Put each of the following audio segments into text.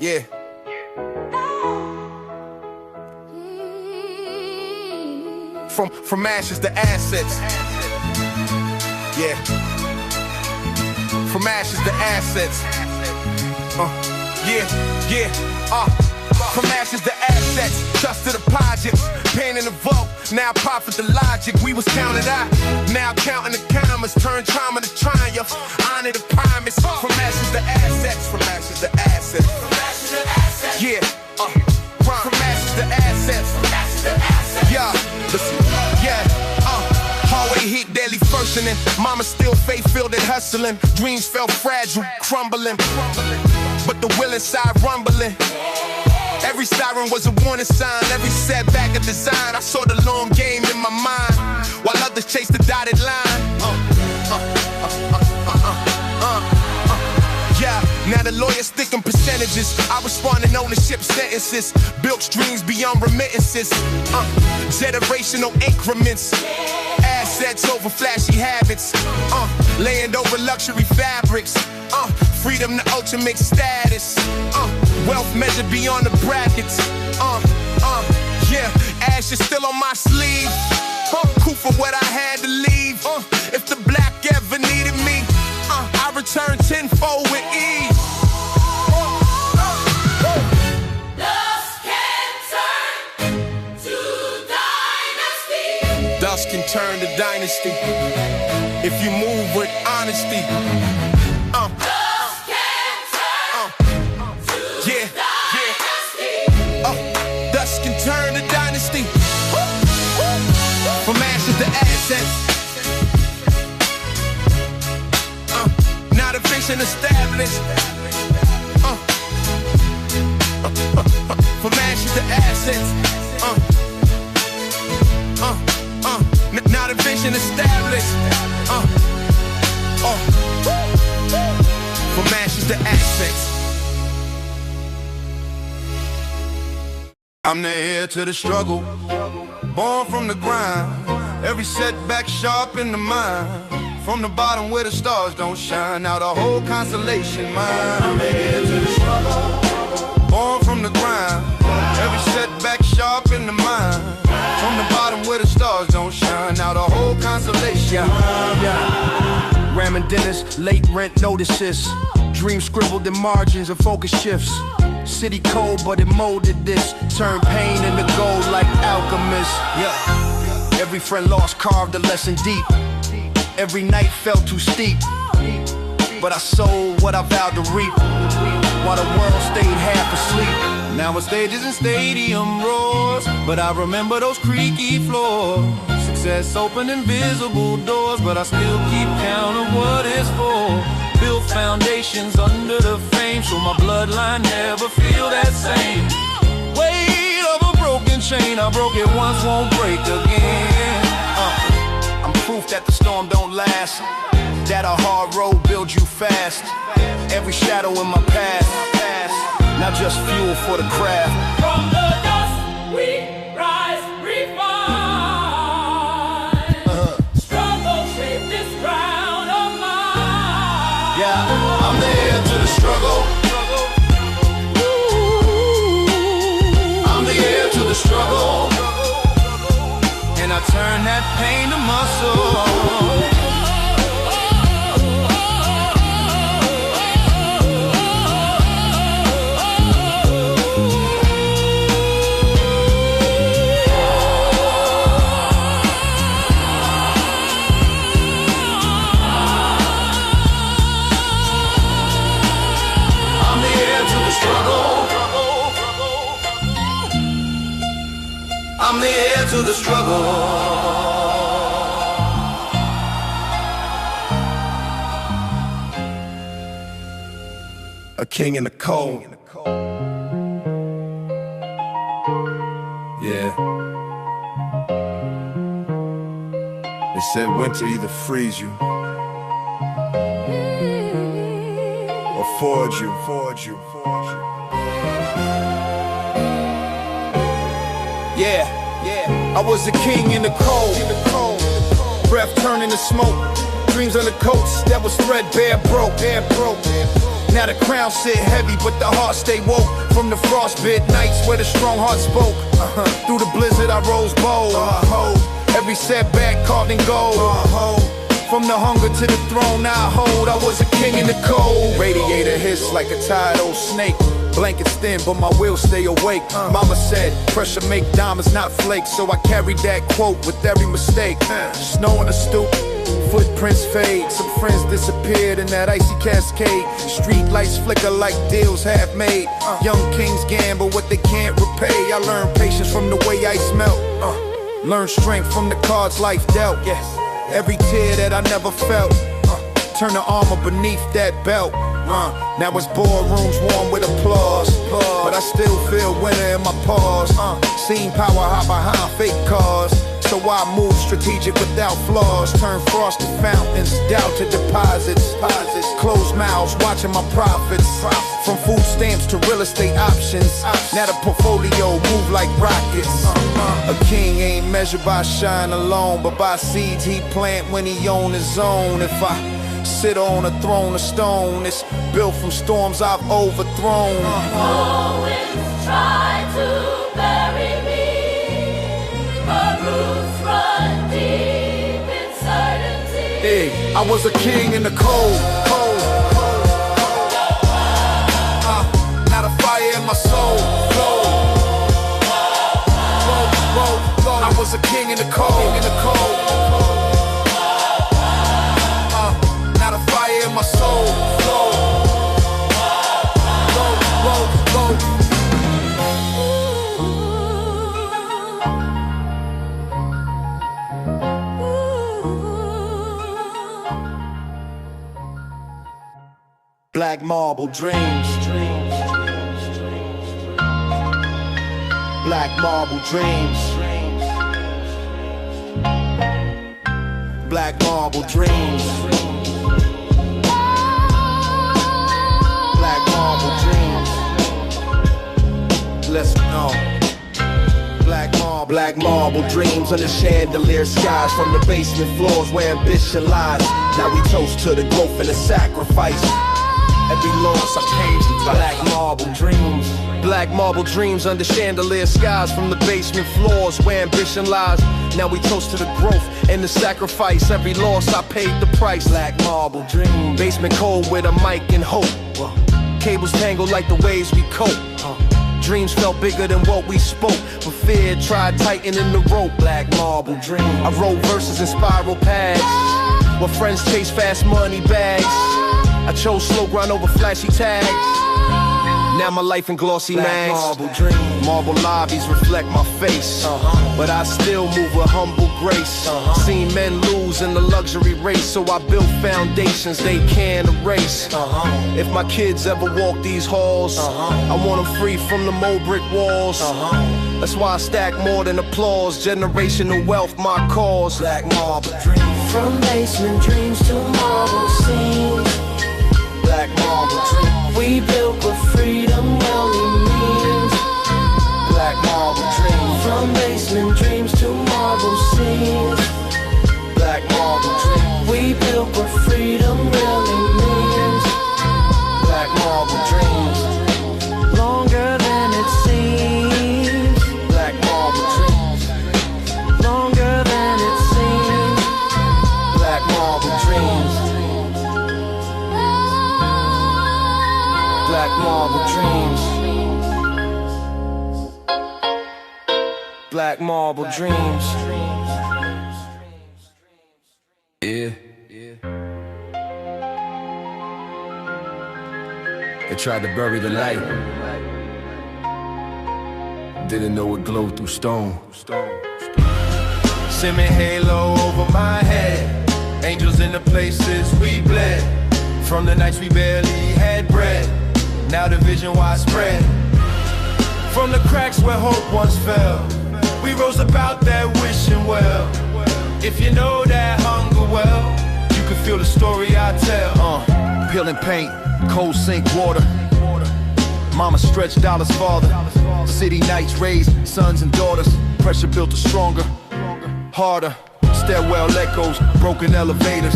Yeah. From ashes to assets. Yeah. From ashes to assets. From ashes to assets, trust to deposits, pain in the vault, now profit the logic. We was counted out, now counting the commas, turn trauma to triumph, honor the promise. From ashes to assets, from ashes to assets, from ashes to assets. Yeah, from ashes to assets, from ashes to assets. Yeah, listen, yeah, hallway heat, daily functioning. Mama still faith-filled and hustling. Dreams felt fragile, crumbling, but the will inside rumbling. Every siren was a warning sign, every setback a design. I saw the long game in my mind, while others chased the dotted line. Yeah, now the lawyers sticking percentages. I respond in ownership sentences, built streams beyond remittances. Generational increments, assets over flashy habits. Laying over luxury fabrics. Freedom to ultimate status. Wealth measured beyond the brackets. Yeah, ash is still on my sleeve. Cool for what I had to leave. If the black ever needed me, I return tenfold with ease. Dust can turn to dynasty if you move with honesty. Dust can turn to dynasty. From ashes to assets. Not a vision established. From ashes to assets. Not a vision established. From ashes to assets. I'm the heir to the struggle, born from the grind. Every setback sharp in the mind. From the bottom where the stars don't shine, now the whole constellation mine. I'm the heir to the struggle, born from the grind. Every setback sharp in the mind. From the bottom where the stars don't shine, now the whole constellation mine. Ramming dinners, late rent notices. Dreams scribbled in margins and focus shifts. City cold, but it molded this. Turned pain into gold like alchemists. Yeah. Every friend lost carved a lesson deep. Every night felt too steep, but I sold what I vowed to reap, while the world stayed half asleep. Now a stages and stadium roars, but I remember those creaky floors. Success opened invisible doors, but I still keep count of what it's for. Built foundations under the fame, so my bloodline never feel that same. Weight of a broken chain, I broke it once, won't break again. I'm proof that the storm don't last, that a hard road builds you fast. Every shadow in my past, not just fuel for the craft. From the dust we rise, refine. Struggle shape this ground of mine. Yeah, I'm the heir to the struggle. I'm the heir to the struggle. And I turn that pain to muscle. I'm the heir to the struggle. I'm the heir to the struggle. A king in the cold. Yeah. They said winter either freeze you or forge you. Yeah, I was a king in the cold. Breath turning to smoke. Dreams on the coats that was threadbare broke. Now the crown sit heavy, but the heart stay woke. From the frostbit nights where the strong heart spoke. Through the blizzard I rose bold. Every setback carved in gold. From the hunger to the throne I hold, I was a king in the cold. Radiator hiss like a tired old snake. Blankets thin, but my will stay awake. Mama said, pressure make diamonds, not flakes. So I carried that quote with every mistake. Snow on the stoop, footprints fade. Some friends disappeared in that icy cascade. Street lights flicker like deals half made. Young kings gamble what they can't repay. I learned patience from the way ice melt. Learn strength from the cards life dealt. Every tear that I never felt. Turn the armor beneath that belt. Now it's boardrooms warm with applause. But I still feel winter in my paws. Seen power hide behind fake cars. So I move strategic without flaws. Turn frosted fountains, doubt to deposits. Closed mouths watching my profits. From food stamps to real estate options. Now the portfolio move like rockets. A king ain't measured by shine alone, but by seeds he plant when he own his own. If I sit on a throne of stone, it's built from storms I've overthrown. Winds try to bury me, but roots run deep in certainty. Hey, I was a king in the cold. Now the fire in my soul. I was a king in the cold. Now the fire in my soul. Black marble dreams. Black marble dreams. Black marble dreams. Black marble dreams. Let's go. Black marble dreams under chandelier skies. From the basement floors where ambition lies. Now we toast to the growth and the sacrifice. Every loss I paid to black marble dreams. Black marble dreams under chandelier skies. From the basement floors where ambition lies. Now we toast to the growth and the sacrifice. Every loss I paid the price. Black marble dreams. Basement cold with a mic and hope. Cables tangled like the waves we cope. Dreams felt bigger than what we spoke, but fear tried tightening the rope. Black marble dreams. I wrote verses in spiral paths, where friends chase fast money bags. I chose slow grind over flashy tags. Now my life in glossy mags. Marble dreams. Marble lobbies reflect my face, but I still move with humble grace. Seen men lose in the luxury race, so I built foundations they can't erase. If my kids ever walk these halls, I want them free from the mold brick walls. That's why I stack more than applause. Generational wealth, my cause. Black marble dreams. From basement dreams to marble scenes. Black marble dreams. We built what freedom really means. Black marble dreams. From basement dreams to marble scenes. Black marble dreams. We built what freedom really means. Black marble dreams. Longer than it seems. Black marble dreams. Longer than it seems. Black marble dreams. Black marble dreams. Black marble dreams. Yeah. They tried to bury the light. Didn't know it glowed through stone. Simming halo over my head. Angels in the places we bled. From the nights we barely had bread. Now the vision widespread. From the cracks where hope once fell, we rose about that wishing well. If you know that hunger well, you can feel the story I tell. Peeling paint, cold sink water. Mama stretched dollars farther. City nights raised sons and daughters. Pressure built us stronger, harder. Stairwell echoes, broken elevators.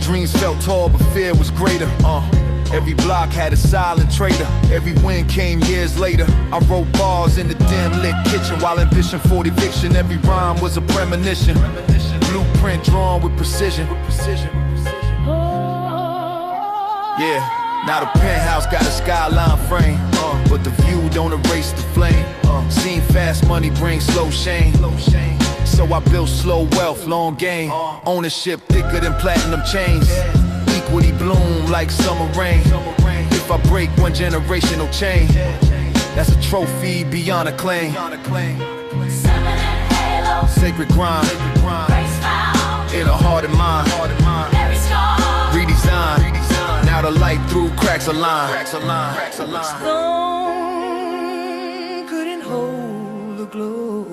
Dreams felt tall, but fear was greater. Every block had a silent traitor. Every win came years later. I wrote bars in the dim lit kitchen while ambition for eviction. Every rhyme was a premonition. Blueprint drawn with precision. Yeah, now the penthouse got a skyline frame, but the view don't erase the flame. Seen fast money bring slow shame. So I built slow wealth, long game. Ownership thicker than platinum chains. Equity bloom like summer rain. If I break one generational chain, that's a trophy beyond a claim. Sacred grind in a heart and mind. Redesign. Now the light through cracks a line. Stone couldn't hold the glow.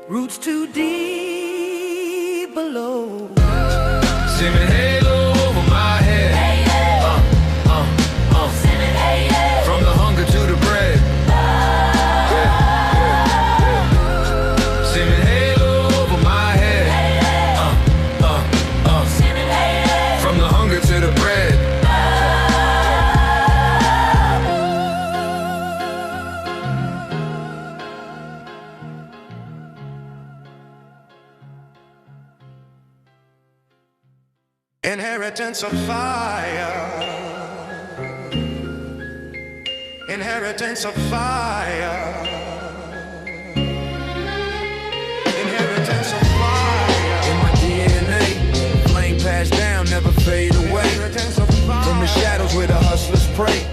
Roots too deep below. Shimming halo over my head. From the hunger to the bread. Shimming halo over my head. From the hunger to the bread. Inheritance of fire. Inheritance of fire. Inheritance of fire. In my DNA, flame passed down, never fade away. From the shadows where the hustlers pray.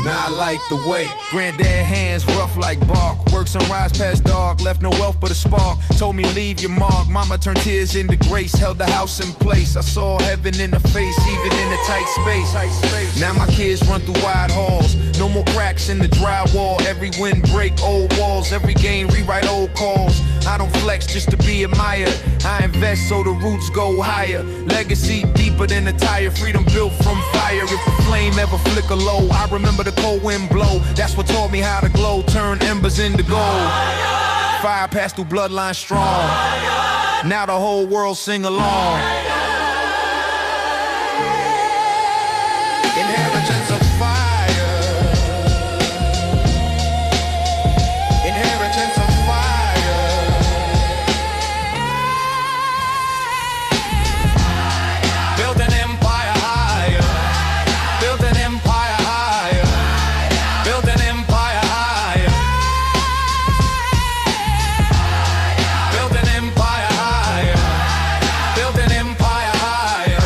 Now I like the way. Granddad hands rough like bark. Work sunrise past dark, left no wealth but a spark. Told me leave your mark. Mama turned tears into grace, held the house in place. I saw heaven in the face, even in a tight space. Now my kids run through wide halls. No more cracks in the drywall. Every wind break old walls. Every game rewrite old calls. I don't flex just to be admired. I invest so the roots go higher. Legacy deeper than a tire. Freedom built from fire. If the flame ever flicker low, I remember the cold wind blow. That's what taught me how to glow. Turn embers into gold. Fire passed through bloodline strong. Now the whole world sing along. Inheritance of fire. Inheritance of fire. Built an empire higher. Built an empire higher. Built an empire higher. Built an empire higher. Built an empire higher.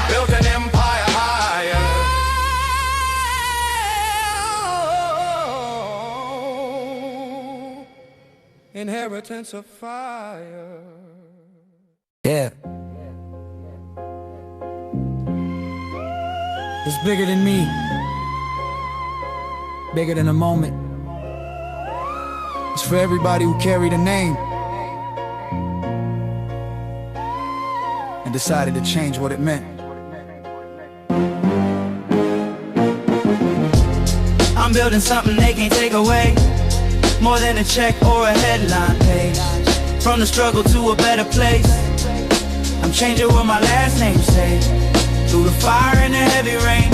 Built an empire higher. Inheritance of fire. Yeah. It's bigger than me. Bigger than a moment. It's for everybody who carried a name and decided to change what it meant. I'm building something they can't take away. More than a check or a headline page. From the struggle to a better place. I'm changing what my last name says. Through the fire and the heavy rain.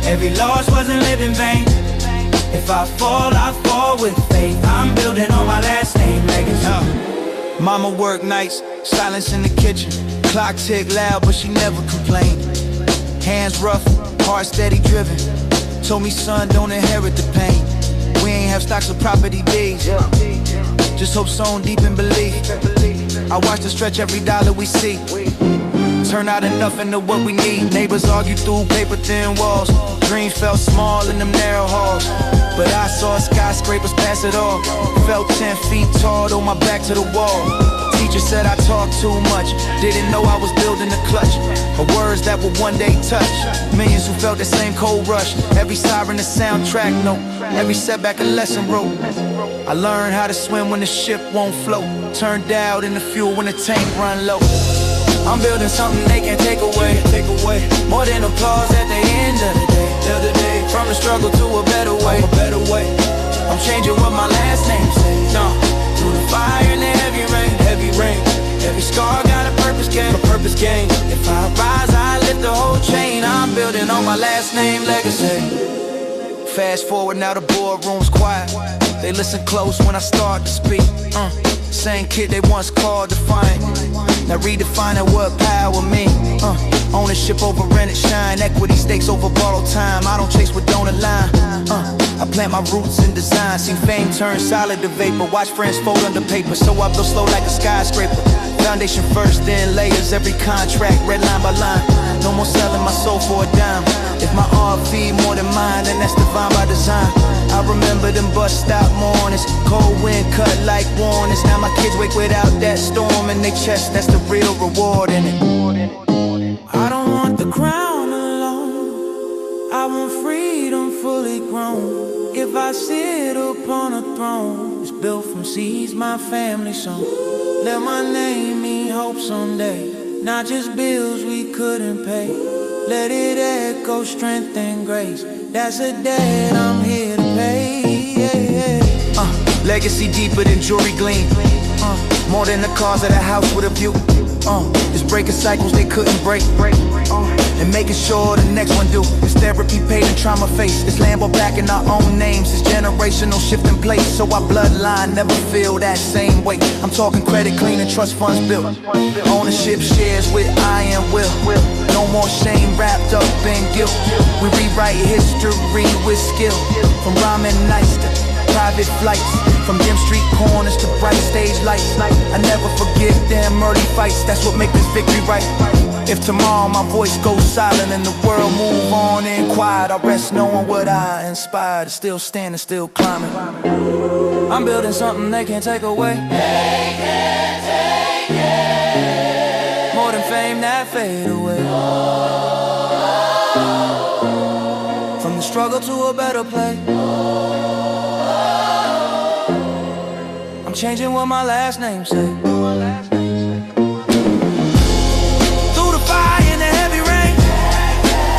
Every loss wasn't lived in vain. If I fall with faith. I'm building on my last name legacy. Mama work nights, silence in the kitchen. Clock tick loud, but she never complained. Hands rough, heart steady driven. Told me, son, don't inherit the pain. We ain't have stocks or property deeds. Just hope sown deep in belief. I watch the stretch every dollar we see. Turn out enough into what we need. Neighbors argue through paper thin walls. Dreams felt small in them narrow halls. But I saw skyscrapers pass it all. Felt 10 feet tall, though my back to the wall. Teacher said I talked too much. Didn't know I was building a clutch of words that would one day touch millions who felt the same cold rush. Every siren a soundtrack note. Every setback a lesson wrote. I learned how to swim when the ship won't float. Turned out in the fuel when the tank run low. I'm building something they can't take away. More than applause at the end of the day. From the struggle to a better way. I'm changing what my last name says. Through the fire and the heavy rain. Every scar got a purpose game. If I rise, I lift the whole chain. I'm building on my last name legacy. Fast forward, now the boardroom's quiet. They listen close when I start to speak. Same kid they once called defiant. Now redefining what power mean. Ownership over rented shine. Equity stakes over borrowed time. I don't chase what don't align. I plant my roots in design. See fame turn solid to vapor. Watch friends fold under paper. So I blow slow like a skyscraper. Foundation first, then layers. Every contract, red line by line. No more selling my soul for a dime. If my art feed more than mine, then that's divine by design. I remember them bus stop mornings. Cold wind cut like warnings. Now my kids wake without that storm in their chest. That's the real reward in it. I don't want the crown alone. I want freedom fully grown. If I sit upon a throne, it's built from seeds my family sown. Let my name mean hope someday. Not just bills we couldn't pay. Let it echo strength and grace. That's a debt I'm here to pay. Legacy deeper than jewelry gleam. More than the cars of the house with a view. It's breaking cycles they couldn't break. And making sure the next one do. It's therapy paid and trauma faced. It's Lambo back in our own names. It's generational shift in place. So our bloodline never feel that same weight. I'm talking credit clean and trust funds built. Ownership shares with I and will. No more shame wrapped up in guilt. We rewrite history with skill. From rhyming nights to private flights. From dim street corners to bright stage lights. I never forget them early fights. That's what make this victory right. If tomorrow my voice goes silent and the world move on in quiet, I rest knowing what I inspired. Still standing, still climbing. I'm building something they can't take away. They can't take it. More than fame that fade away. From the struggle to a better place. I'm changing what my last name say. Through the fire and the heavy rain,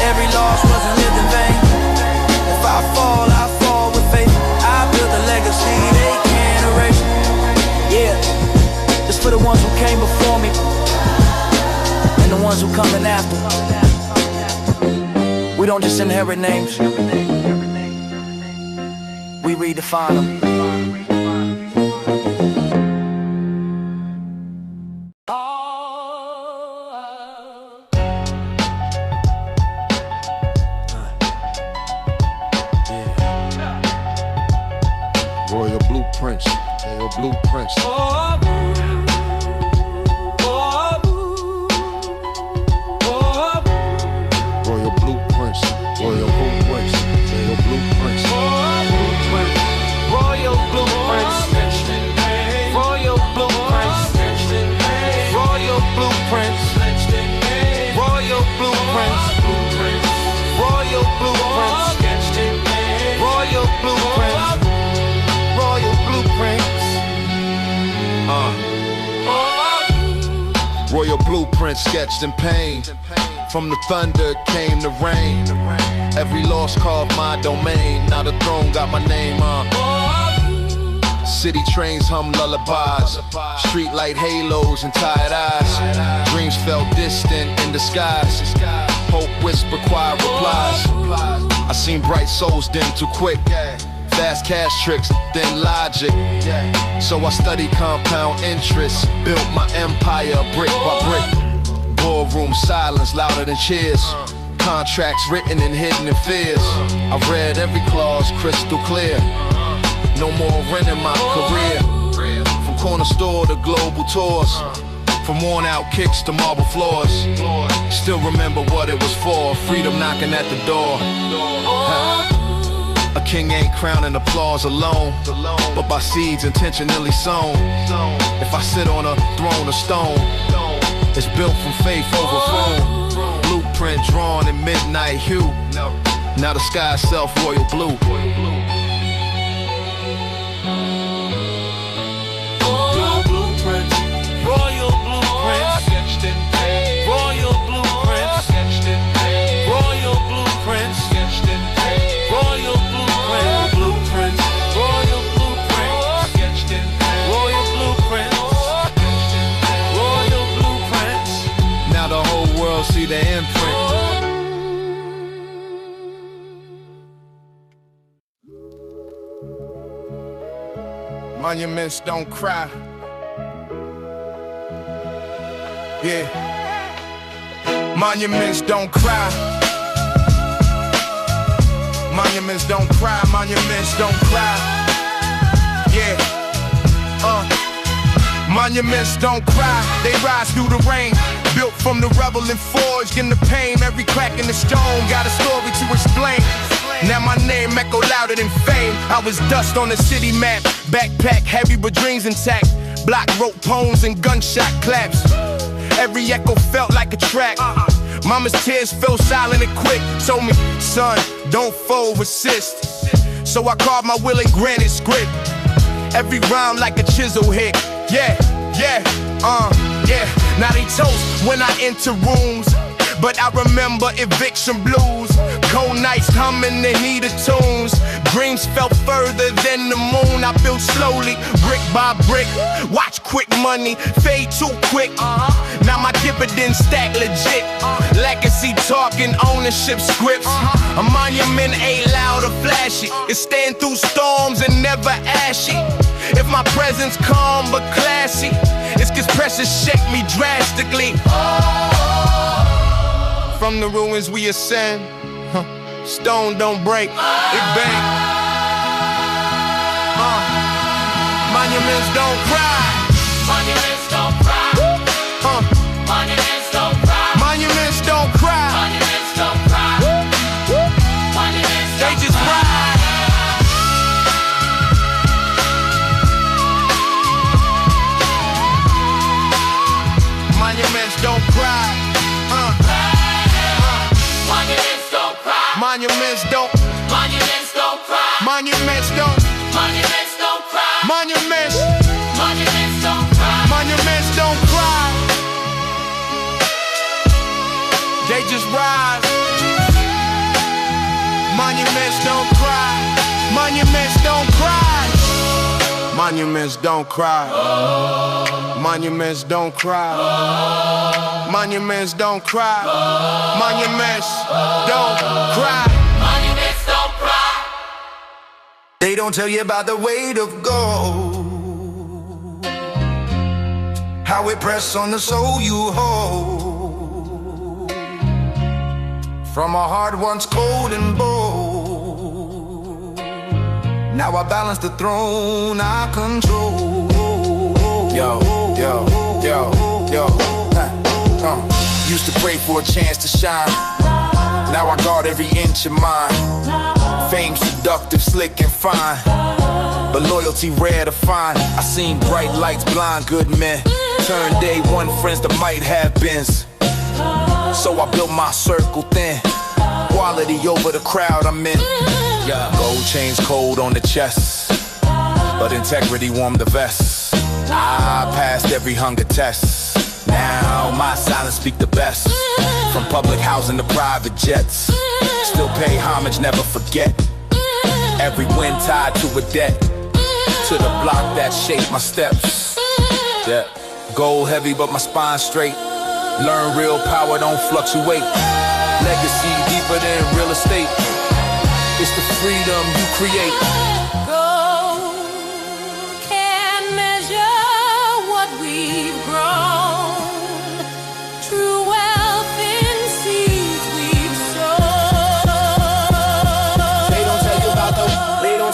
every loss wasn't lived in vain. If I fall with faith. I built a legacy they can't erase. Yeah, it's for the ones who came before me and the ones who coming after. We don't just inherit names, we redefine them. Royal blueprints, royal blueprints. Royal blueprints, royal blueprints, royal blueprints. Royal blueprints, royal blueprints, royal blueprints, royal blueprints, royal blueprints, royal blueprints, royal blueprints. Royal blueprints sketched in pain. From the thunder came the rain. Every loss carved my domain. Now the throne got my name on. City trains hum lullabies. Street light halos and tired eyes. Dreams felt distant in the skies. Hope whisper quiet replies. I seen bright souls dim too quick. Fast cash tricks, then logic. So I studied compound interest. Built my empire brick by brick. Ballroom silence louder than cheers. Contracts written and hidden in fears. I read every clause crystal clear. No more renting my career. From corner store to global tours. From worn out kicks to marble floors. Still remember what it was for. Freedom knocking at the door. A king ain't crowning applause alone, but by seeds intentionally sown. If I sit on a throne of stone, it's built from faith overthrown. Blueprint drawn in midnight hue. Now the sky's self-royal blue. world see the imprint. Monuments don't cry. Yeah. Monuments don't cry. Monuments don't cry. Monuments don't cry. Yeah. Monuments don't cry. They rise through the rain. Built from the rubble and forged in the pain. Every crack in the stone got a story to explain. Now my name echo louder than fame. I was dust on the city map. Backpack heavy but dreams intact. Block wrote poems and gunshot claps. Every echo felt like a track. Mama's tears fell silent and quick. Told me, son, don't fold, resist. So I carved my will in granite script. Every rhyme like a chisel hit. Yeah, yeah, yeah. Now they toast when I enter rooms, but I remember eviction blues. Cold nights humming the heated tunes. Dreams felt further than the moon. I built slowly, brick by brick. Watch quick money fade too quick. Now my dividends stack legit. Legacy talking, ownership scripts. A monument ain't loud or flashy. It stand through storms and never ashy. If my presence calm but classy, it's 'cause pressure shake me drastically. From the ruins we ascend. Stone don't break, it bang. Monuments don't cry. Monuments don't cry. Monuments don't cry. Monuments don't cry. Monuments don't cry. Monuments They don't just cry. ride. Monuments don't cry. Monuments don't cry. Monuments don't. Monuments don't cry. Monuments don't. Monuments don't cry. Monuments. Monuments don't cry. Monuments don't cry. They just rise. Monuments don't cry. Monuments don't cry. Monuments don't cry. Monuments don't cry. Monuments don't cry. Monuments don't cry. Monuments don't cry. They don't tell you about the weight of gold, how it press on the soul you hold, from a heart once cold and bold. Now I balance the throne I control. Yo, yo, yo, yo. Used to pray for a chance to shine. Now I guard every inch of mine. Fame seductive, slick and fine, but loyalty rare to find. I seen bright lights blind good men. Turn day one friends that might have beens. So I built my circle thin. Quality over the crowd I'm in. Yeah, gold chains cold on the chest, but integrity warmed the vest. I passed every hunger test. Now my silence speak the best. From public housing to private jets, still pay homage, never forget. Every win tied to a debt, to the block that shaped my steps. Yeah, gold heavy but my spine straight. Learn real power don't fluctuate. Legacy deeper than real estate. It's the freedom you create.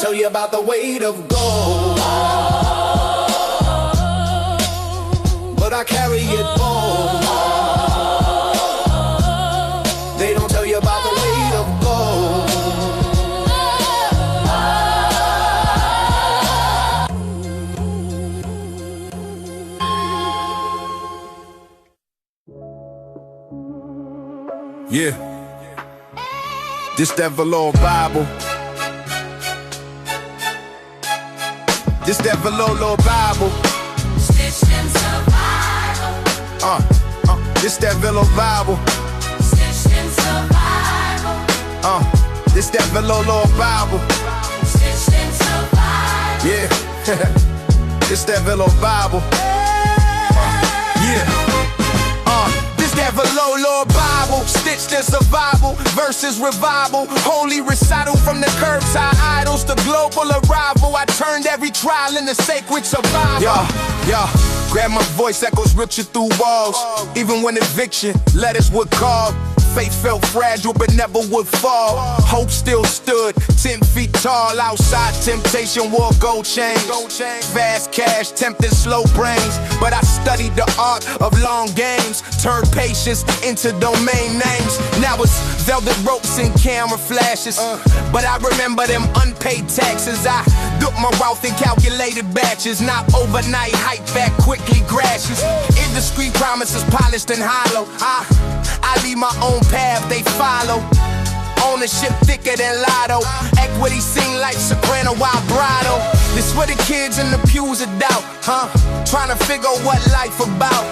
Tell you about the weight of gold, but I carry it bold. They don't tell you about the weight of gold. Yeah, this that Velour Bible. This that Velour Bible. Stitched in survival. This that Velour Bible. Stitched in survival. This that Velour Bible. Stitched in survival. Yeah, this that Velour Bible. Yeah, this that Velour Bible, stitched in survival, versus revival, holy recital from the curbside idols to global arrival. I turned every trial into sacred survival. Yeah, grab my voice, echoes ripped you through walls. Even when eviction letters would call. Faith felt fragile but never would fall. Hope still stood 10 feet tall. Outside temptation wore gold chains. Fast cash tempting slow brains. But I studied the art of long games. Turned patience into domain names. Now it's velvet ropes and camera flashes. But I remember them unpaid taxes. I took my wealth in calculated batches. Not overnight hype back quickly crashes. Indiscreet promises polished and hollow. I lead my own path, they follow. Ownership thicker than lotto. Equity sing like soprano vibrato. This where the kids in the pews are doubt, trying to figure what life about.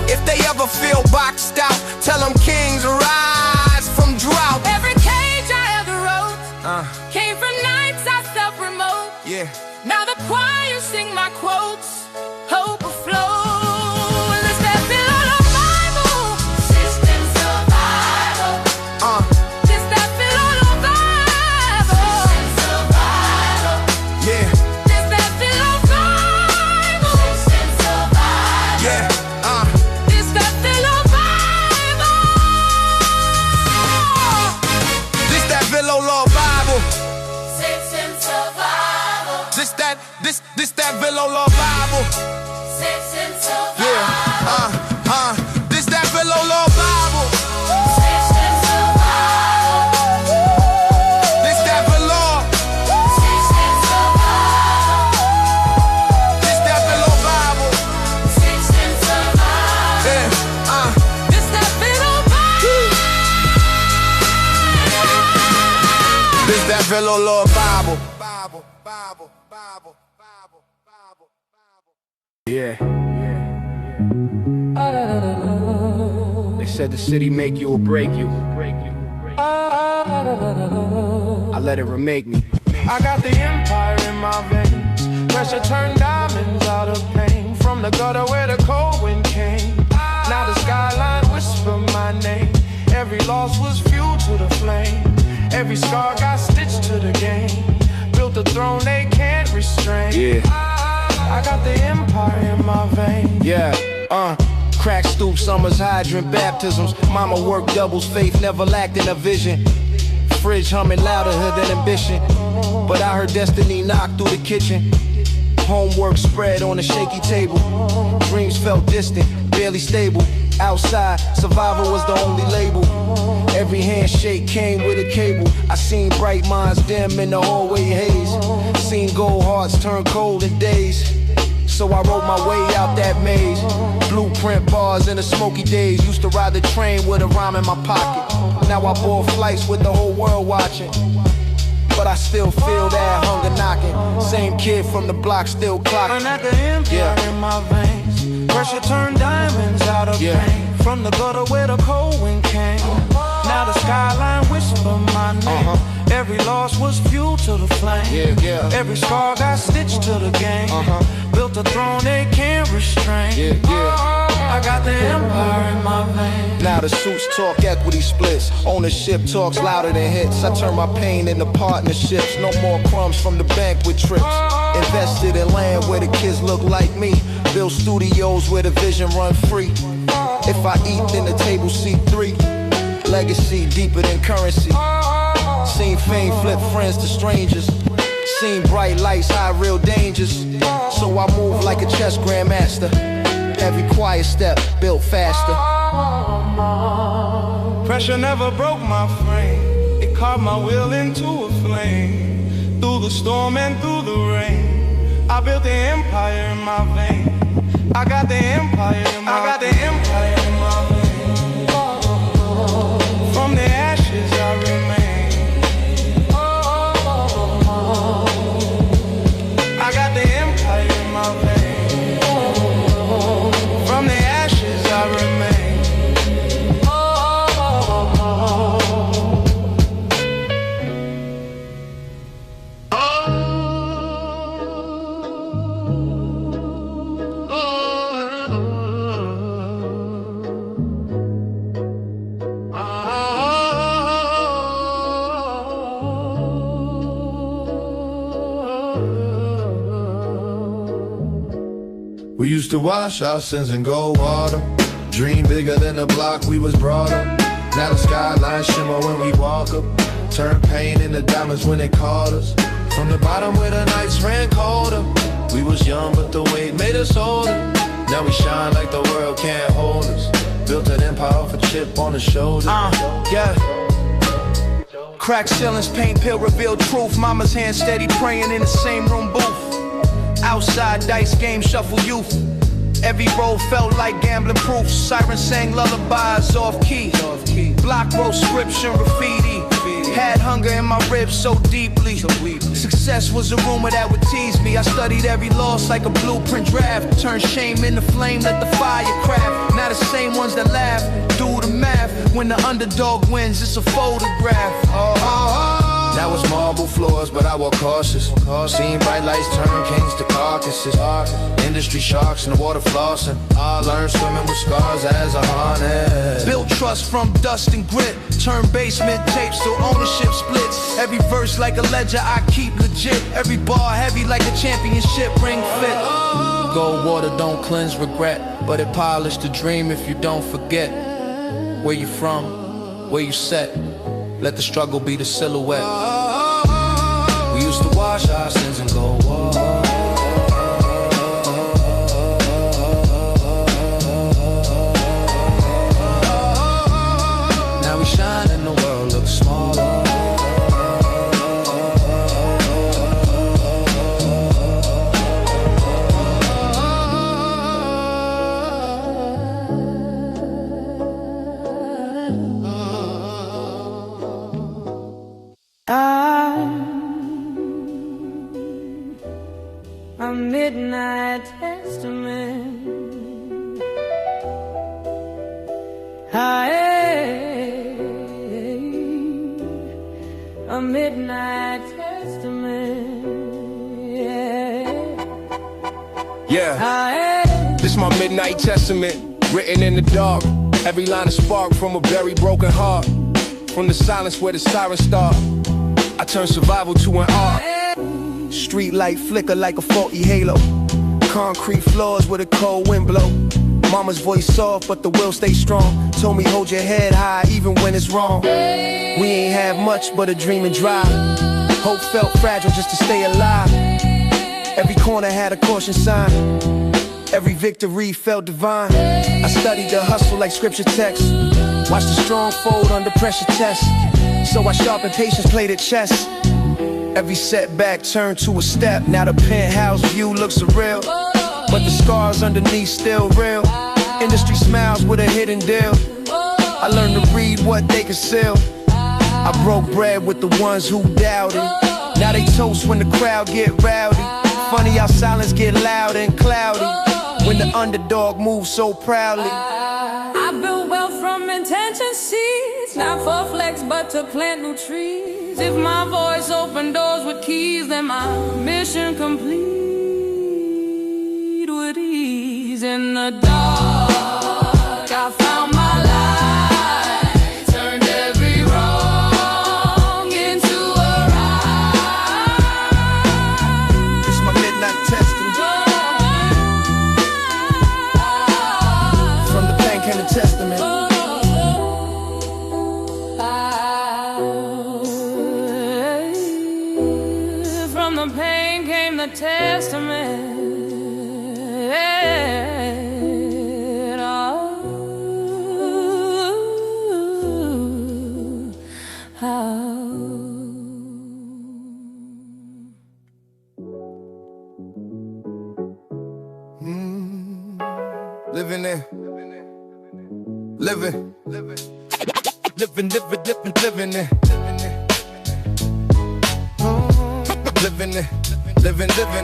If they ever feel boxed out, tell them kings rise from drought. Every cage I ever wrote came from nights I self-remote. Yeah. Now the choir sing my quotes, hope afloat. This that Velour Bible. Yeah, this that Velour Bible. This that Velour. This that Velour Bible. Yeah, this that Velour Bible. This that Velour Bible. Yeah. They said the city make you or break you. I let it remake me. I got the empire in my veins. Pressure turned diamonds out of pain. From the gutter where the cold wind came. Now the skyline whisper my name. Every loss was fuel to the flame. Every scar got stitched to the game. Built a throne they can't restrain. Yeah. I got the empire in my veins. Yeah, crack stoop, summers, hydrant, baptisms. Mama worked doubles, faith never lacked in a vision. Fridge humming louder than ambition. But I heard destiny knock through the kitchen. Homework spread on a shaky table. Dreams felt distant, barely stable. Outside, survival was the only label. Every handshake came with a cable. I seen bright minds dim in the hallway haze. Seen gold hearts turn cold in days. So I wrote my way out that maze. Blueprint bars in the smoky days. Used to ride the train with a rhyme in my pocket. Now I board flights with the whole world watching. But I still feel that hunger knocking. Same kid from the block still clocking. And at the empire in my veins. Pressure turned diamonds out of pain. From the gutter where the cold wind came. Now the skyline whisper my name. Every loss was fuel to the flame. Every scar got stitched to the game. Built a throne they can't restrain. I got the empire in my veins. Now the suits talk equity splits. Ownership talks louder than hits. I turn my pain into partnerships. No more crumbs from the banquet trips. Invested in land where the kids look like me. Build studios where the vision run free. If I eat, then the table see three. Legacy deeper than currency. Seen fame flip friends to strangers. Seen bright lights hide real dangers. So I move like a chess grandmaster. Every quiet step built faster. Pressure never broke my frame. It carved my will into a flame. Through the storm and through the rain, I built the empire in my veins. I got the empire in my veins. From the ashes I remain. I got the empire in my veins. From the ashes I remain. used to wash our sins in gold water. Dream bigger than the block we was brought up. Now the skyline shimmer when we walk up. Turn pain into diamonds when they caught us. From the bottom where the nights ran colder. We was young but the weight made us older. Now we shine like the world can't hold us. Built an empire off a chip on the shoulder. Yeah. Crack ceilings, paint pill, reveal truth. Mama's hand steady praying in the same room booth. Outside dice game, shuffle youth. Every roll felt like gambling proof. Sirens sang lullabies off key. Block wrote scripture, graffiti. Had hunger in my ribs so deeply. Success was a rumor that would tease me. I studied every loss like a blueprint draft. Turned shame into flame, let the fire craft. Now the same ones that laugh do the math. When the underdog wins, it's a photograph. Now it's marble floors, but I walk cautious. Seen bright lights turn kings to carcasses. Industry sharks in the water flossing. I learned swimming with scars as a harness. Built trust from dust and grit. Turn basement tapes to ownership splits. Every verse like a ledger I keep legit. Every bar heavy like a championship ring fit. Gold water don't cleanse regret, but it polished the dream if you don't forget where you from, where you set. Let the struggle be the silhouette. We used to wash our sins in gold water. Now we shine and the world looks smaller. A midnight testament. A midnight testament. Yeah. This my midnight testament, written in the dark. Every line is sparked from a very broken heart. From the silence where the sirens start, I turn survival to an art. Street light flicker like a faulty halo. Concrete floors with a cold wind blow. Mama's voice soft, but the will stay strong. Told me hold your head high even when it's wrong. We ain't have much but a dream and drive. Hope felt fragile just to stay alive. Every corner had a caution sign. Every victory felt divine. I studied the hustle like scripture text. Watched the strong fold under pressure test. So I sharpened patience, played at chess. Every setback turned to a step. Now the penthouse view looks surreal, but the scars underneath still real. Industry smiles with a hidden deal. I learned to read what they conceal. I broke bread with the ones who doubted. Now they toast when the crowd get rowdy. Funny how silence get loud and cloudy when the underdog moves so proudly. I built wealth from intention seeds, not for flex but to plant new trees. If my voice opened doors with keys, then my mission complete with ease. In the dark, I found my light, turned every wrong into a right. It's my midnight testament. From the pen came the testament. Testament. Living there. Living there. Living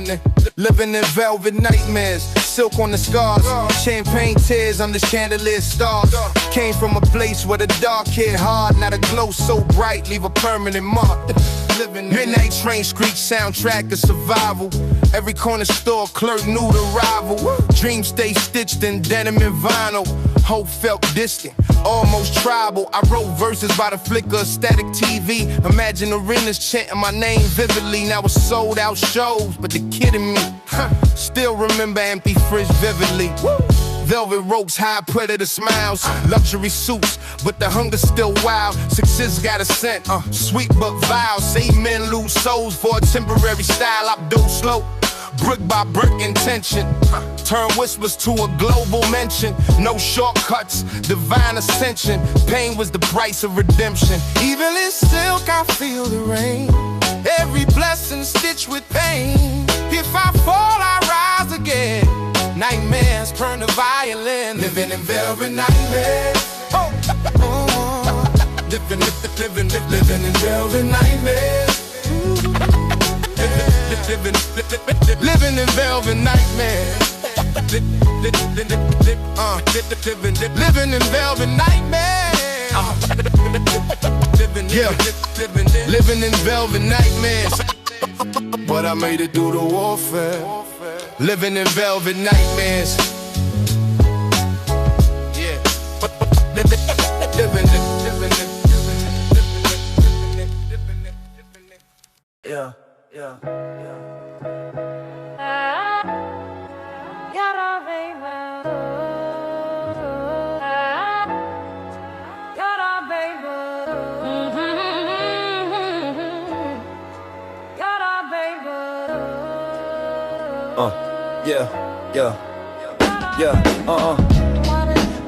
there. Living in velvet nightmares, silk on the scars, champagne tears under chandelier stars. Came from a place where the dark hit hard, now the glow so bright, leave a permanent mark. Midnight train screech, soundtrack of survival. Every corner store clerk knew the rival. Dreams stay stitched in denim and vinyl. Hope felt distant, almost tribal. I wrote verses by the flicker of static TV. Imagine arenas chanting my name vividly. Now it's sold out shows, but they're kidding me. Still remember empty fridge vividly. Velvet ropes, high predator smiles, luxury suits, but the hunger's still wild. Success got a scent, sweet but vile. Say men lose souls for a temporary style. Abdul slow, brick by brick intention. Turn whispers to a global mention. No shortcuts, divine ascension. Pain was the price of redemption. Evil is silk, I feel the rain. Every blessing stitched with pain. If I fall, I rise again. Nightmares turn to violin. Living in velvet nightmares. Living in velvet nightmares. Living in velvet nightmares. Living in velvet nightmares. Living in velvet nightmares. But I made it through the warfare. Living in velvet nightmares. Yeah. Yeah, yeah, yeah.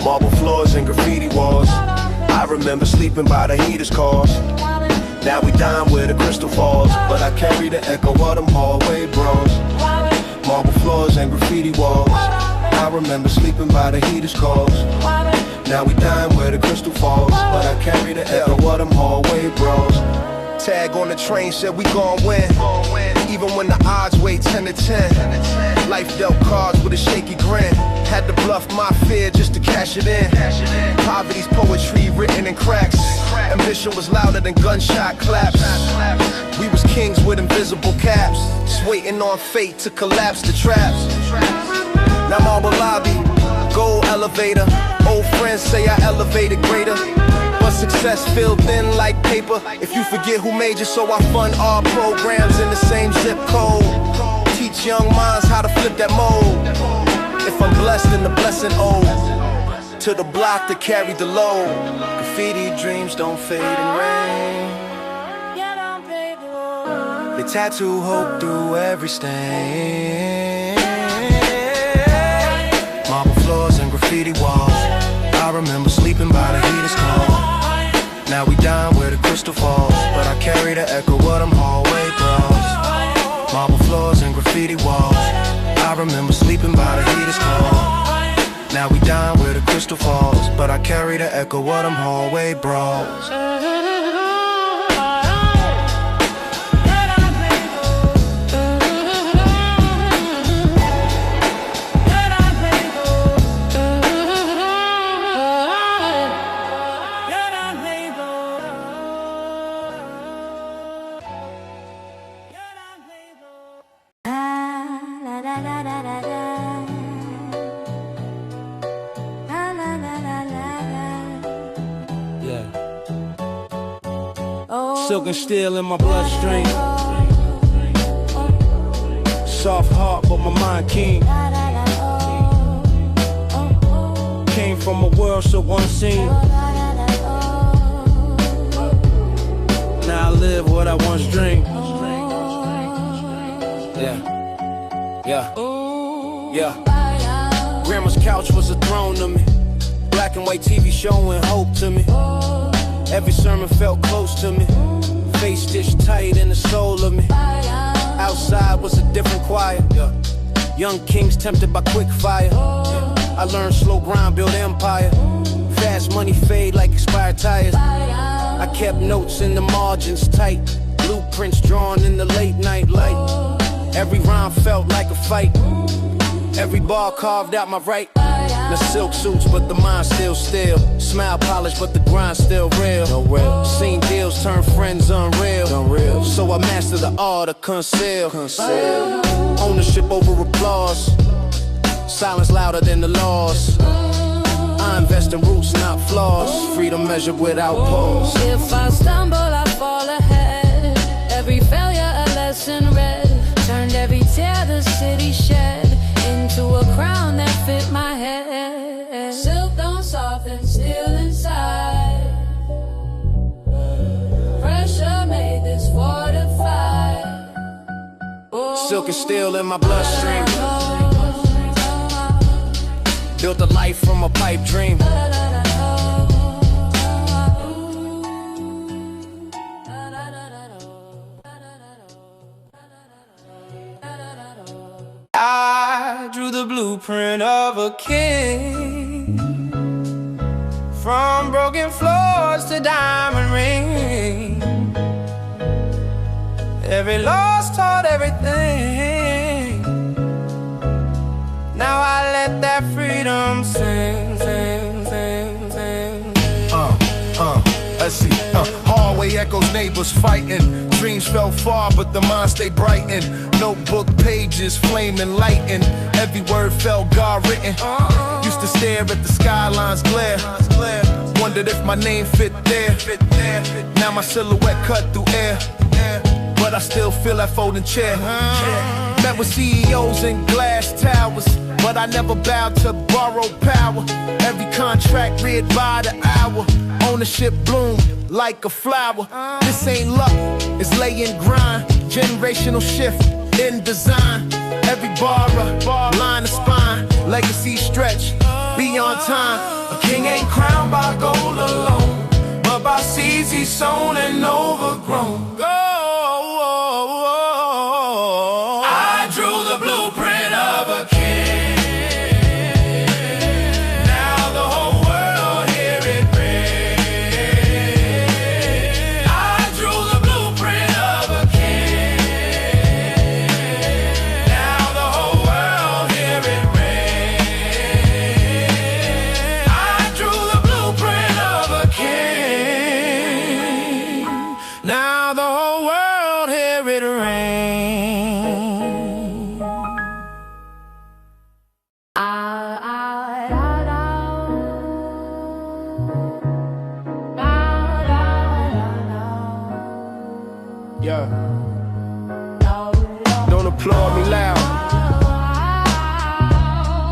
Marble floors and graffiti walls. I remember sleeping by the heaters cars. Now we dine where the crystal falls, but I carry the echo of them hallway bros. Marble floors and graffiti walls. I remember sleeping by the heaters cars. Now we dine where the crystal falls, but I carry the echo of them hallway bros. Tag on the train said we gon' win, even when the odds weigh 10 to 10. Life dealt cards with a shaky grin. Had to bluff my fear just to cash it in. Poverty's poetry written in cracks. Ambition was louder than gunshot claps. We was kings with invisible caps, just waiting on fate to collapse the traps. Now marble lobby, gold elevator. Old friends say I elevated greater, but success filled thin like paper. If you forget who made you, so I fund all programs in the same zip code. Teach young minds how to flip that mold. If I'm blessed, then the blessing owed to the block that carried the load. Graffiti dreams don't fade in rain. They tattoo hope through every stain. Marble floors and graffiti walls. I remember sleeping by the heaters call. Now we dine where the crystal falls, but I carry the echo of them hallway bros. Marble floors and graffiti walls. I remember sleeping by the heaters call. Now we dine where the crystal falls, but I carry the echo of them hallway bros. Silk and steel in my bloodstream. Soft heart, but my mind keen. Came from a world so unseen. Now I live what I once dreamed. Yeah. Grandma's couch was a throne to me. Black and white TV showing hope to me. Every sermon felt close to me. Face stitched tight in the soul of me. Outside was a different choir. Young kings tempted by quick fire. I learned slow grind, build empire. Fast money fade like expired tires. I kept notes in the margins tight. Blueprints drawn in the late night light. Every rhyme felt like a fight. Every bar carved out my right. The silk suits, but the mind still. Smile polished, but the grind still real. No real. Seen deals turn friends unreal. So I mastered the art of conceal. Ownership over applause. Silence louder than the laws. I invest Manifesting roots, not flaws. Freedom measured without pause. If I stumble, I fall ahead. Every failure a lesson read. Turned every tear the city shed into a crown that fit my head. Silk don't soften, still inside. Pressure made this fortified. Silk is still in my bloodstream. Built a life from a pipe dream. I drew the blueprint of a king. From broken floors to diamond ring. Every loss taught everything. Now I let that freedom sing, sing, sing, sing. Let's see. Hallway echoes, neighbors fighting. Dreams fell far, but the mind stayed brightened. Notebook pages, flame and lighten. Every word felt God written. Used to stare at the skyline's glare. Wondered if my name fit there. Now my silhouette cut through air. But I still feel that folding chair. Met with CEOs in glass towers, but I never bowed to borrowed power. Every contract read by the hour. Ownership bloomed like a flower. This ain't luck, it's laying grind. Generational shift in design. Every bar line of spine. Legacy stretch beyond time. A king ain't crowned by gold alone, but by seeds he's sown and overgrown. I drew the blueprint of a king. Now the whole world hear it ring. I drew the blueprint of a king. Now the whole world hear it ring. I drew the blueprint of a king. Now the whole world hear it ring. Yeah. Don't applaud me loud.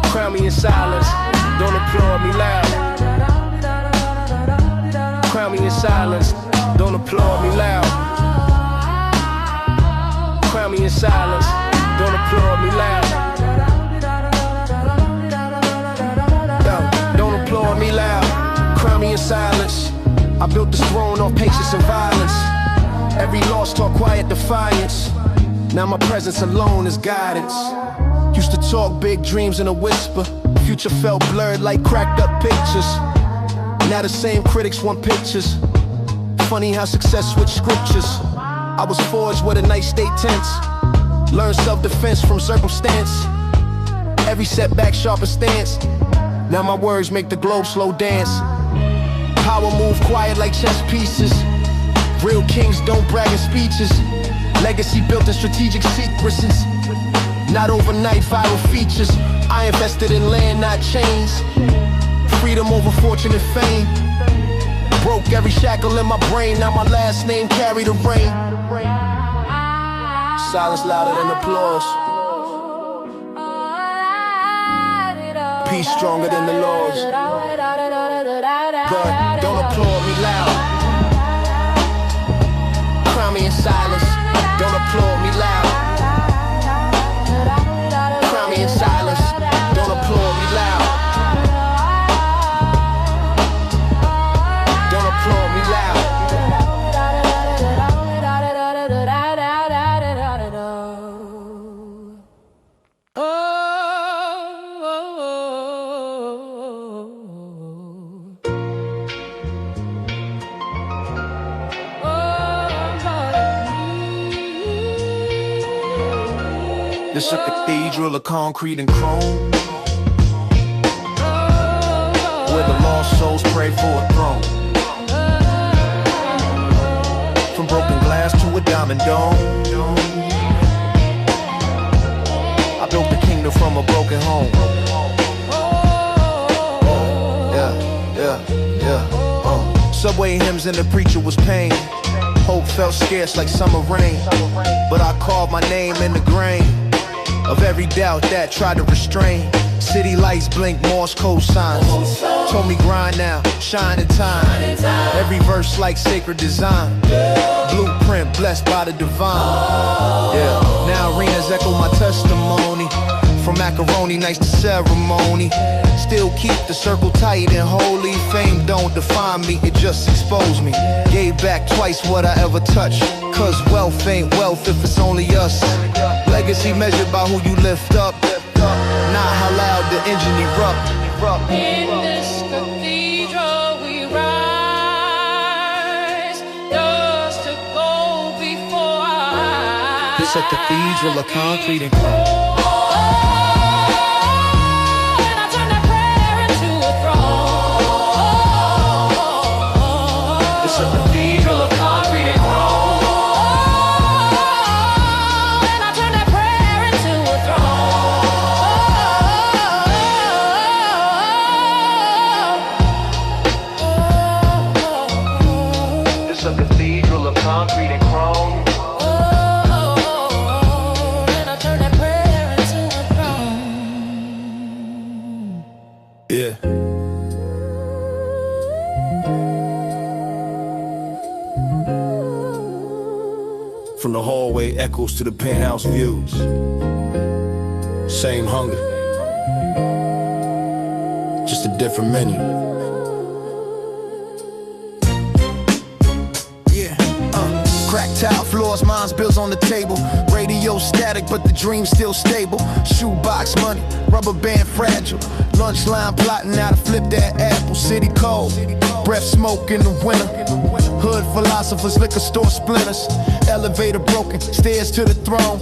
Crown me in silence. Don't applaud me loud. Crown me in silence. Don't applaud me loud. Crown me in silence. Don't applaud me loud. Yo, don't applaud me loud. Crown me in silence. I built this throne off patience and violence. Every loss taught quiet defiance. Now my presence alone is guidance. Used to talk big dreams in a whisper. Future felt blurred like cracked up pictures. Now the same critics want pictures. Funny how success switched scriptures. I was forged with a nice state tense. Learned self-defense from circumstance. Every setback sharper stance. Now my words make the globe slow dance. Power move quiet like chess pieces. Real kings don't brag in speeches. Legacy built in strategic secrecies. Not overnight viral features. I invested in land, not chains. Freedom over fortune and fame. Broke every shackle in my brain. Now my last name carry the rain. Silence louder than applause. Peace stronger than the laws. But don't applaud me loud. Crown me in silence. Don't applaud me loud. Crown me in silence. Don't applaud me loud. Don't applaud me loud. This a cathedral of concrete and chrome, where the lost souls pray for a throne. From broken glass to a diamond dome, I built the kingdom from a broken home. Yeah. Subway hymns and the preacher was pain. Hope felt scarce like summer rain, but I called my name in the grain of every doubt that tried to restrain. City lights blink, Morse code signs. Told me grind now, shine in time. Every verse like sacred design. Blueprint blessed by the divine. Yeah, now arenas echo my testimony. From macaroni nights to ceremony. Still keep the circle tight and holy. Fame don't define me, it just exposed me. Gave back twice what I ever touched. Cause wealth ain't wealth if it's only us. Legacy measured by who you lift up, not how loud the engine erupt. In this cathedral we rise, just to go before our eyes. It's a cathedral of concrete and chrome. It's a cathedral of concrete and chrome. And I turn that prayer into a throne. It's a cathedral of concrete and chrome. And I turn that prayer into a throne. Yeah. From the hallway echoes to the penthouse views. Same hunger, just a different menu. Crack tile floors, mine's bills on the table. Radio static, but the dream's still stable. Shoebox money, rubber band fragile. Lunch line plotting how to flip that apple. City cold, breath smoke in the winter. Hood philosophers, liquor store splinters. Elevator broken, stairs to the throne.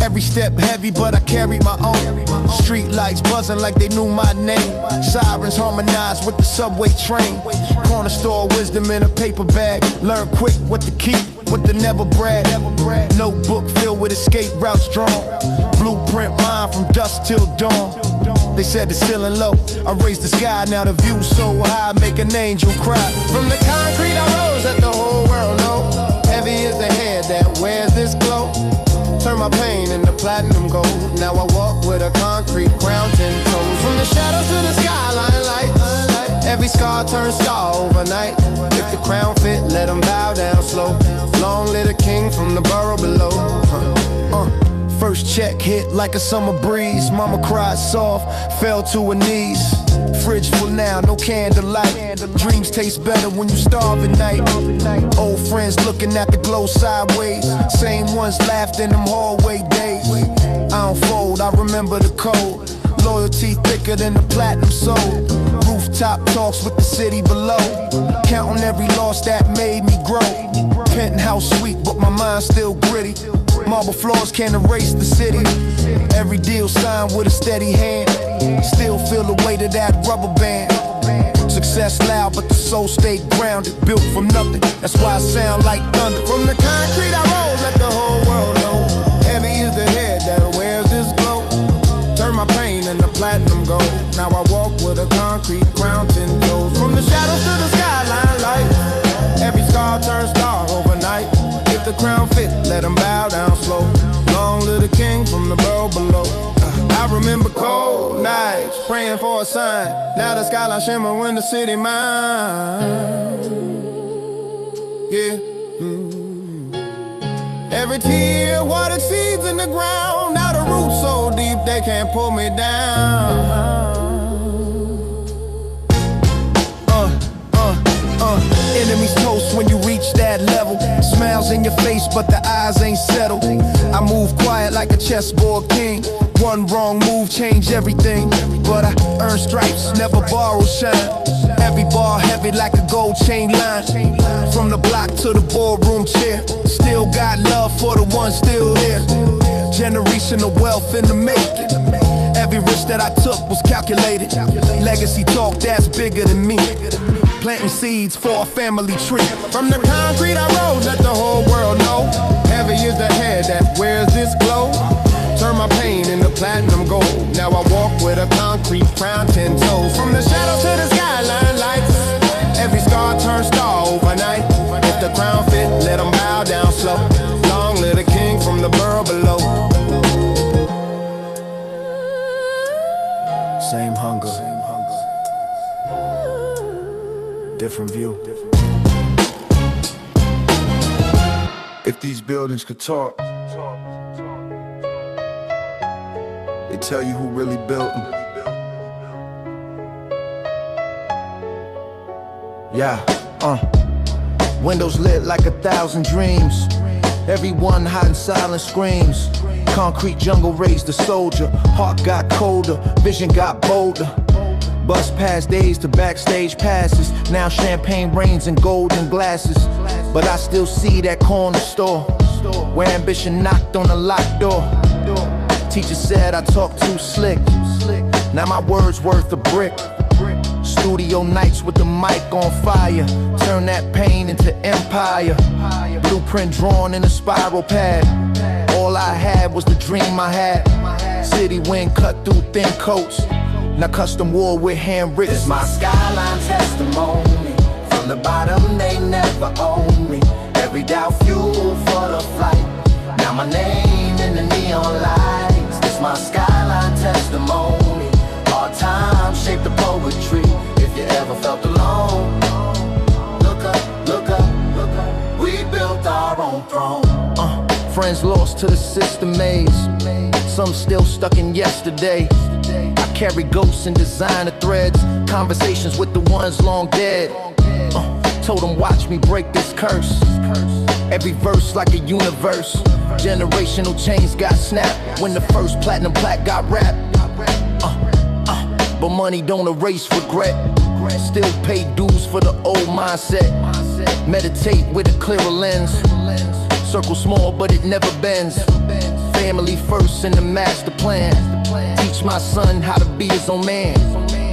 Every step heavy, but I carry my own. Street lights buzzing like they knew my name. Sirens harmonize with the subway train. Corner store wisdom in a paper bag. Learn quick what to keep, what to never brag. Notebook filled with escape routes drawn. Blueprint mind from dusk till dawn. They said the ceiling low, I raised the sky. Now the view so high, make an angel cry. From the concrete I rose, let the whole world know. Heavy is the head that wears this glow. Turn my pain into platinum gold. Now I walk with a concrete crown, 10 toes. From the shadows to the skyline lights. Every scar turns star overnight. If the crown fit, let them bow down slow. Long live the king from the borough below. First check hit like a summer breeze. Mama cried soft, fell to her knees. Fridge full now, no candlelight. Dreams taste better when you starve at night. Old friends looking at the glow sideways. Same ones laughed in them hallway days. I don't fold, I remember the code. Loyalty thicker than the platinum soul. Rooftop talks with the city below. Counting every loss that made me grow. Penthouse sweet, but my mind's still gritty. Marble floors can't erase the city. Every deal signed with a steady hand. Still feel the weight of that rubber band. Success loud, but the soul stayed grounded. Built from nothing, that's why I sound like thunder. From the concrete I rose, let the whole world know. Heavy is the head that wears this glow. Turn my pain into platinum gold. Now I walk with a concrete crown, 10 toes. From the shadows to the skyline light. Every scar turns star overnight. If the crown fit, let them bow down slow. Long live the king from the borough below. I remember cold nights, praying for a sign. Now the skyline shimmer when the city mine. Yeah. Every tear watered seeds in the ground. Now the roots so deep they can't pull me down. Enemies toast when you reach that level. Smiles in your face, but the eyes ain't settled. I move quiet like a chessboard king. One wrong move, change everything. But I earn stripes, never borrow shine. Every bar heavy like a gold chain line. From the block to the boardroom chair. Still got love for the ones still here. Generational wealth in the making. Every risk that I took was calculated. Legacy talk that's bigger than me. Planting seeds for a family tree. From the concrete I rose, let the whole world know. Heavy is the head that wears this glow. Turn my pain into platinum gold. Now I walk with a concrete crown, 10 toes. From the shadows to the skyline lights. Every scar turns star different view. If these buildings could talk, they tell you who really built them. Yeah, windows lit like 1,000 dreams. Everyone hiding silent screams. Concrete jungle raised the soldier. Heart got colder, vision got bolder. Bus past days to backstage passes. Now champagne rains and golden glasses. But I still see that corner store where ambition knocked on the locked door. Teacher said I talk too slick. Now my word's worth a brick. Studio nights with the mic on fire. Turn that pain into empire. Blueprint drawn in a spiral pad. All I had was the dream I had. City wind cut through thin coats. Now custom wool with handwritten. This my skyline testimony. From the bottom they never owned me. Every doubt fuel for the flight. Now my name in the neon lights. This my skyline testimony. Hard times shape the poetry. If you ever felt alone, look up, look up, look up. We built our own throne. Friends lost to the system maze. Some still stuck in yesterday. I carry ghosts and designer threads. Conversations with the ones long dead. Told them watch me break this curse. Every verse like a universe. Generational chains got snapped when the first platinum plaque got wrapped. But money don't erase regret. Still pay dues for the old mindset. Meditate with a clearer lens. Circle small but it never bends. Family first in the master plan. Teach my son how to be his own man.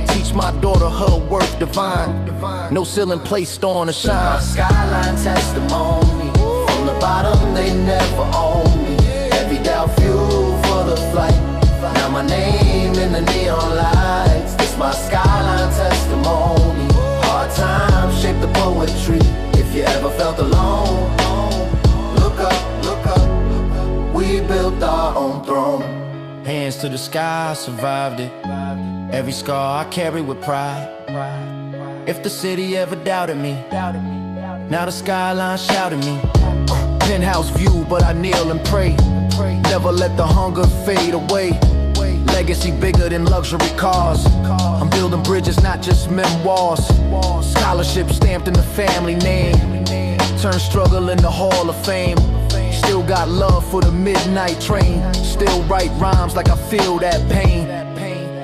Teach my daughter her worth divine. No ceiling placed on a shine. My skyline testimony. From the bottom they never owned me. Every doubt fuel for the flight. Now my name in the neon lights. This my skyline testimony. Hard times shape the poetry. If you ever felt alone, look up, look up. We built our own throne. Hands to the sky, I survived it. Every scar I carry with pride. If the city ever doubted me, now the skyline shouted me. Penthouse view, but I kneel and pray. Never let the hunger fade away. Legacy bigger than luxury cars. I'm building bridges, not just memoirs. Scholarship stamped in the family name. Turn struggle into Hall of Fame. Still got love for the midnight train. Still write rhymes like I feel that pain.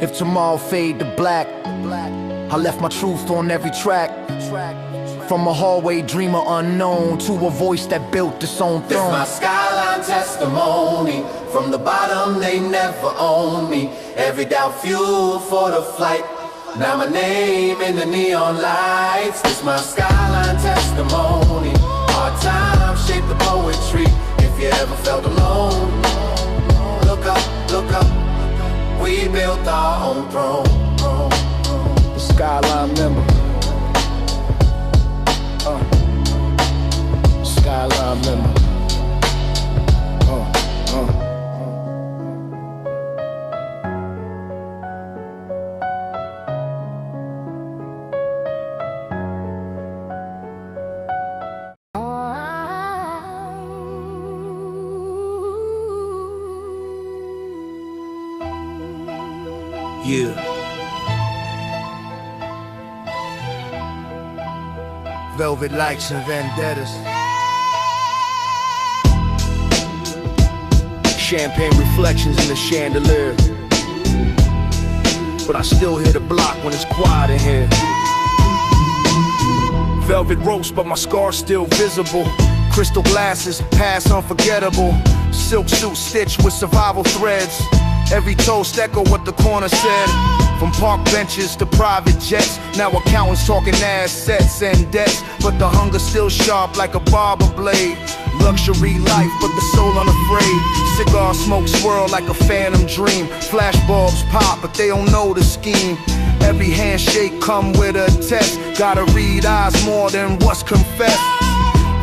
If tomorrow fade to black, I left my truth on every track. From a hallway dreamer unknown to a voice that built its own throne. This my skyline testimony. From the bottom they never owned me. Every doubt fuel for the flight. Now my name in the neon lights. This my skyline testimony. Hard times shape the poetry. If you ever felt alone, look up, look up. We built our own throne. The Skyline member. Skyline member. Yeah. Velvet lights and vendettas. Champagne reflections in the chandelier. But I still hear the block when it's quiet in here. Velvet roast, but my scar's still visible. Crystal glasses, past unforgettable. Silk suit stitched with survival threads. Every toast echo what the corner said. From park benches to private jets. Now accountants talking assets and debts. But the hunger still sharp like a barber blade. Luxury life, but the soul unafraid. Cigar smoke swirl like a phantom dream. Flashbulbs pop, but they don't know the scheme. Every handshake come with a test. Gotta read eyes more than what's confessed.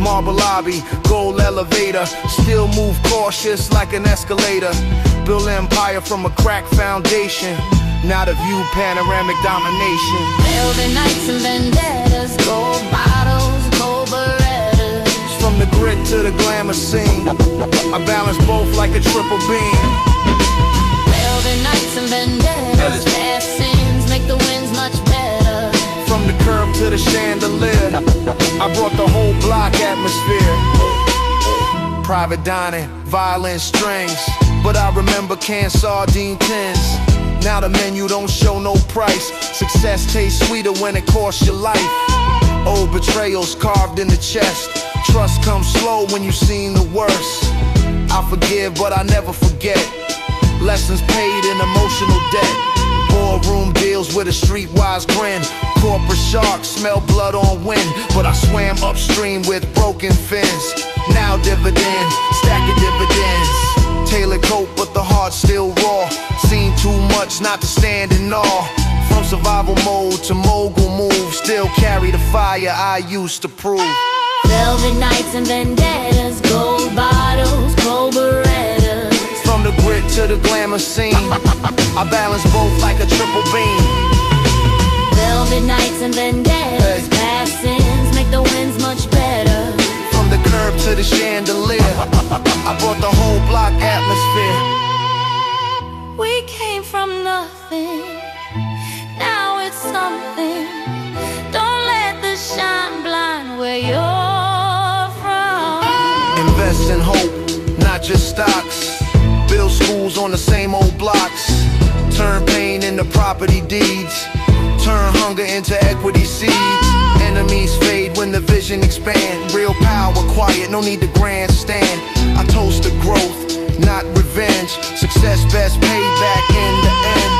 Marble lobby, gold elevator, still move cautious like an escalator. Build empire from a cracked foundation, now the view panoramic domination. Velvet nights and vendettas, gold bottles, gold berettas. From the grit to the glamour scene, I balance both like a triple beam. Velvet nights and vendettas, past sins make the winds much better. From the curb to the chandelier, I brought the whole block atmosphere. Private dining, violin strings, but I remember canned sardine tins. Now the menu don't show no price. Success tastes sweeter when it costs your life. Old betrayals carved in the chest. Trust comes slow when you've seen the worst. I forgive but I never forget. Lessons paid in emotional debt. Ballroom deals with a streetwise grin. Corporate sharks smell blood on wind, but I swam upstream with broken fins. Now dividends, stacking dividends. Tailored coat but the heart still raw. Seen too much not to stand in awe. From survival mode to mogul move, still carry the fire I used to prove. Velvet nights and vendettas, gold bottles, gold berettas. From the grit to the glamour scene, I balance both like a triple beam. Velvet nights and vendettas, past sins make the winds much better. From the curb to the chandelier, I brought the whole block atmosphere. We came from nothing, now it's something. Don't let the shine blind where you're from. Invest in hope, not just stocks. Build schools on the same old blocks. Turn pain into property deeds. Turn hunger into equity seeds. Enemies fade when the vision expand. Real power quiet, no need to grandstand. I toast to growth, not revenge. Success best paid back in the end.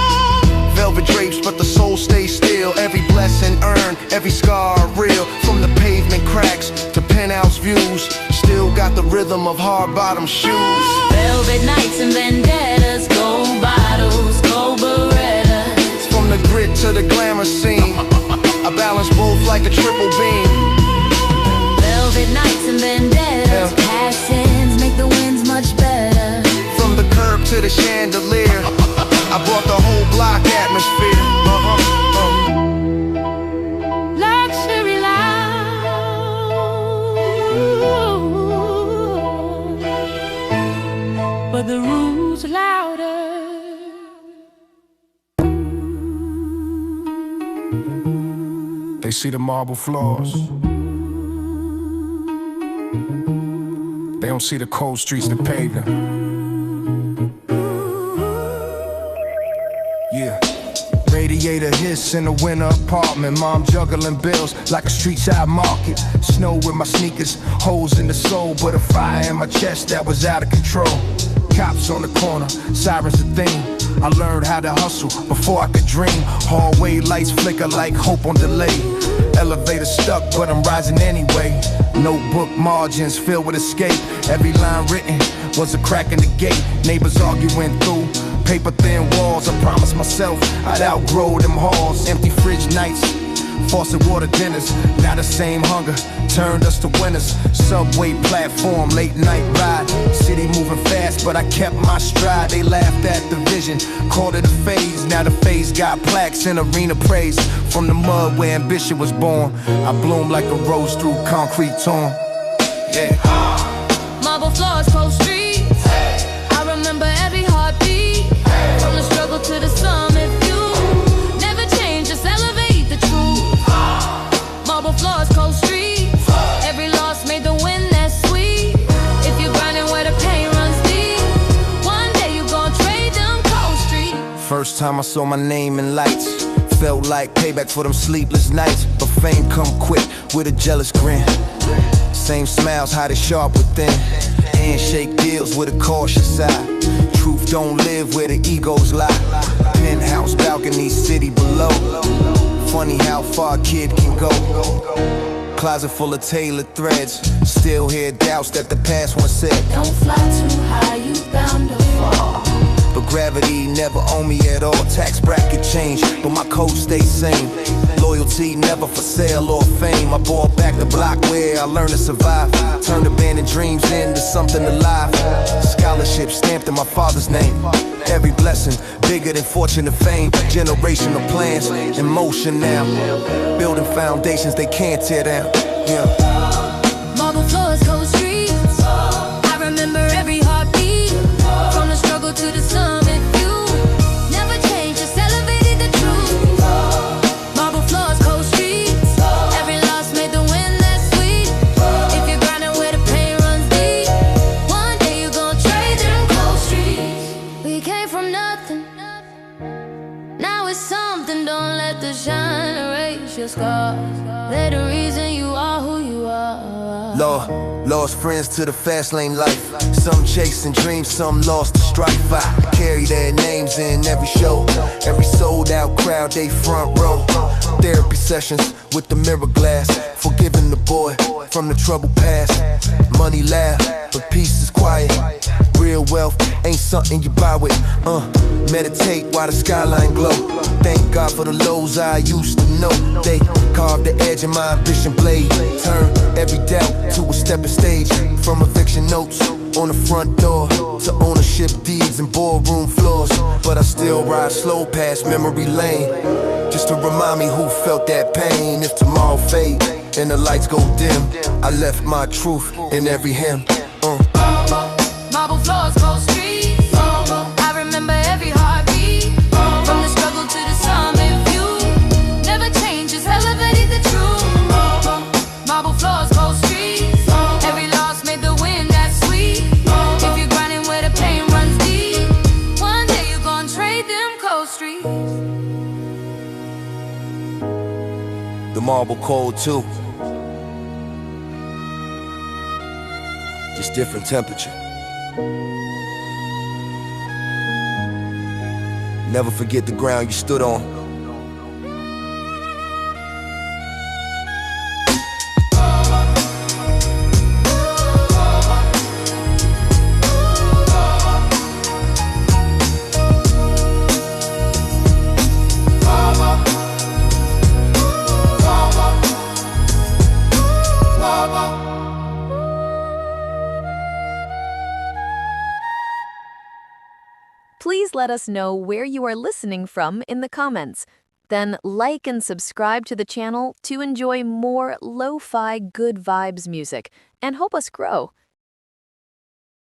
Velvet drapes but the soul stays still. Every blessing earned, every scar real. From the pavement cracks to penthouse views, still got the rhythm of hard bottom shoes. Velvet nights and vendettas, gold bottles, gold berettas. From the grit to the glamour scene, I balance both like a triple beam. Velvet nights and vendettas, past sins make the winds much better. From the curb to the chandelier, I brought the whole block atmosphere. Luxury loud, but the room's louder. They see the marble floors. They don't see the cold streets that pave them. Yeah. Radiator hiss in a winter apartment. Mom juggling bills like a street side market. Snow with my sneakers, holes in the sole, but a fire in my chest that was out of control. Cops on the corner, sirens a thing. I learned how to hustle before I could dream. Hallway lights flicker like hope on delay. Elevator stuck, but I'm rising anyway. Notebook margins filled with escape. Every line written was a crack in the gate. Neighbors arguing through paper thin walls. I promised myself I'd outgrow them halls. Empty fridge nights, faucet water dinners. Now the same hunger turned us to winners. Subway platform, late night ride. City moving fast, but I kept my stride. They laughed at the vision, called it a phase. Now the phase got plaques in arena praise. From the mud where ambition was born, I bloom like a rose through concrete torn. Yeah. Marble floors, cold streets. I remember every heartbeat. From the struggle to the summit view. Never change, just elevate the truth. Marble floors, cold streets. Every loss made the wind that sweet. If you're grinding where the pain runs deep, one day you gon' trade them cold streets. First time I saw my name in lights, felt like payback for them sleepless nights. But fame come quick with a jealous grin. Same smiles hide it sharp within. Handshake deals with a cautious side. Truth don't live where the egos lie. Penthouse balcony, city below. Funny how far a kid can go. Closet full of tailored threads. Still hear doubts that the past one said. Don't fly too high, you bound to fall. But gravity never owned me at all. Tax bracket change, but my code stays same. Loyal Loyalty never for sale or fame. I brought back the block where I learned to survive. Turned abandoned dreams into something alive. Scholarship stamped in my father's name. Every blessing bigger than fortune and fame. Generational plans in motion now. Building foundations they can't tear down. Yeah. Marble floors, cold streets. I remember every heartbeat. From the struggle to the summit view. Never changed, just elevated the truth. Marble floors, cold streets. Every loss made the win that sweet. If you're grinding where the pain runs deep, one day you're gonna trade them cold streets. We came from nothing. Now it's something. Don't let the shine erase your scars. They're the reason you are who you are. Lost friends to the fast lane life. Some chasing dreams, some lost to strife. I carry their names in every show. Every sold out crowd, they front row. Therapy sessions with the mirror glass. Forgiving the boy from the troubled past. Money loud, but peace is quiet. Real wealth ain't something you buy with. Meditate while the skyline glow. Thank God for the lows I used to know. They carved the edge of my ambition blade. Turn every doubt to a stepping stage. From eviction notes on the front door to ownership deeds and boardroom floors. But I still ride slow past memory lane, just to remind me who felt that pain. If tomorrow fade and the lights go dim, I left my truth in every hymn. Marble floors, cold streets. I remember every heartbeat. From the struggle to the summit view. Never change, just elevated the truth. Marble floors, cold streets. Every loss made the win that sweet. If you're grinding where the pain runs deep, one day you're gonna trade them cold streets. The marble cold too. Just different temperature. Never forget the ground you stood on. Please let us know where you are listening from in the comments. Then like and subscribe to the channel to enjoy more lo-fi good vibes music and help us grow.